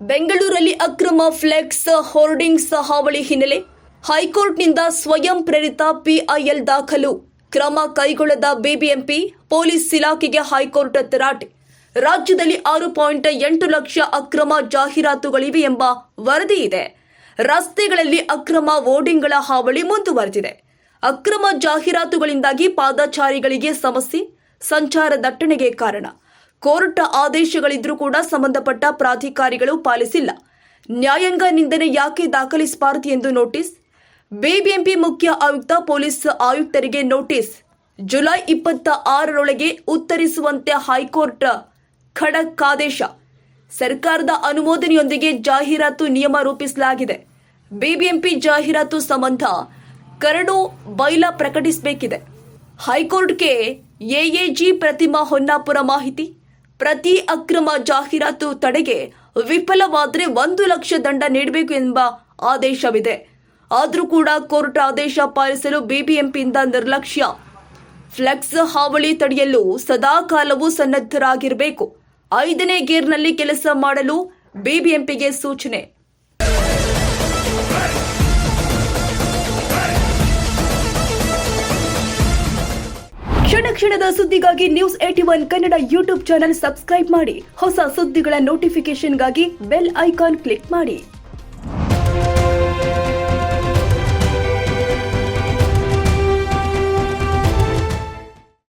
ಬೆಂಗಳೂರಲ್ಲಿ ಅಕ್ರಮ flex hoardings ಹಾವಳಿ ಹಿನ್ನೆಲೆ ಹೈಕೋರ್ಟ್ನಿಂದ ಸ್ವಯಂ ಪ್ರೇರಿತ ಪಿಐಎಲ್ ದಾಖಲು, ಕ್ರಮ ಕೈಗೊಳ್ಳದ ಬಿಬಿಎಂಪಿ ಪೊಲೀಸ್ ಇಲಾಖೆಗೆ ಹೈಕೋರ್ಟ್ ತರಾಟೆ. ರಾಜ್ಯದಲ್ಲಿ 6.8 ಲಕ್ಷ ಅಕ್ರಮ ಜಾಹೀರಾತುಗಳಿವೆ ಎಂಬ ವರದಿ ಇದೆ. ರಸ್ತೆಗಳಲ್ಲಿ ಅಕ್ರಮ ಹೋರ್ಡಿಂಗ್ಗಳ ಹಾವಳಿ ಮುಂದುವರೆದಿದೆ. ಅಕ್ರಮ ಜಾಹೀರಾತುಗಳಿಂದಾಗಿ ಪಾದಚಾರಿಗಳಿಗೆ ಸಮಸ್ಯೆ, ಸಂಚಾರ ದಟ್ಟಣೆಗೆ ಕಾರಣ. ಕೋರ್ಟ್ ಆದೇಶಗಳಿದ್ರೂ ಕೂಡ ಸಂಬಂಧಪಟ್ಟ ಪ್ರಾಧಿಕಾರಿಗಳು ಪಾಲಿಸಿಲ್ಲ. ನ್ಯಾಯಾಂಗ ನಿಂದನೆ ಯಾಕೆ ದಾಖಲಿಸಬಾರದು ಎಂದು ನೋಟಿಸ್. ಬಿಬಿಎಂಪಿ ಮುಖ್ಯ ಆಯುಕ್ತ ಪೊಲೀಸ್ ಆಯುಕ್ತರಿಗೆ ನೋಟಿಸ್. ಜುಲೈ 26ರೊಳಗೆ ಉತ್ತರಿಸುವಂತೆ ಹೈಕೋರ್ಟ್ ಖಡಕ್ ಆದೇಶ. ಸರ್ಕಾರದ ಅನುಮೋದನೆಯೊಂದಿಗೆ ಜಾಹೀರಾತು ನಿಯಮ ರೂಪಿಸಲಾಗಿದೆ. ಬಿಬಿಎಂಪಿ ಜಾಹೀರಾತು ಸಂಬಂಧ ಕರಡು ಬೈಲಾ ಪ್ರಕಟಿಸಬೇಕಿದೆ. ಹೈಕೋರ್ಟ್ಗೆ ಎಎಜಿ ಪ್ರತಿಮಾ ಹೊನ್ನಾಪುರ ಮಾಹಿತಿ. ಪ್ರತಿ ಅಕ್ರಮ ಜಾಹೀರಾತು ತಡೆಗೆ ವಿಫಲವಾದರೆ 1 ಲಕ್ಷ ದಂಡ ನೀಡಬೇಕು ಎಂಬ ಆದೇಶವಿದೆ. ಆದರೂ ಕೂಡ ಕೋರ್ಟ್ ಆದೇಶ ಪಾಲಿಸಲು ಬಿಬಿಎಂಪಿಯಿಂದ ನಿರ್ಲಕ್ಷ್ಯ. ಫ್ಲೆಕ್ಸ್ ಹಾವಳಿ ತಡೆಯಲು ಸದಾಕಾಲವೂ ಸನ್ನದ್ಧರಾಗಿರಬೇಕು. 5ನೇ ಗೇರ್ನಲ್ಲಿ ಕೆಲಸ ಮಾಡಲು ಬಿಬಿಎಂಪಿಗೆ ಸೂಚನೆ. ಕ್ಷಣದ ಸುದ್ದಿಗಾಗಿ News81 Kannada YouTube channel subscribe ಮಾಡಿ. ಹೊಸ ಸುದ್ದಿಗಳ ನೋಟಿಫಿಕೇಶನ್ಗಾಗಿ ಬೆಲ್ ಐಕಾನ್ ಕ್ಲಿಕ್ ಮಾಡಿ.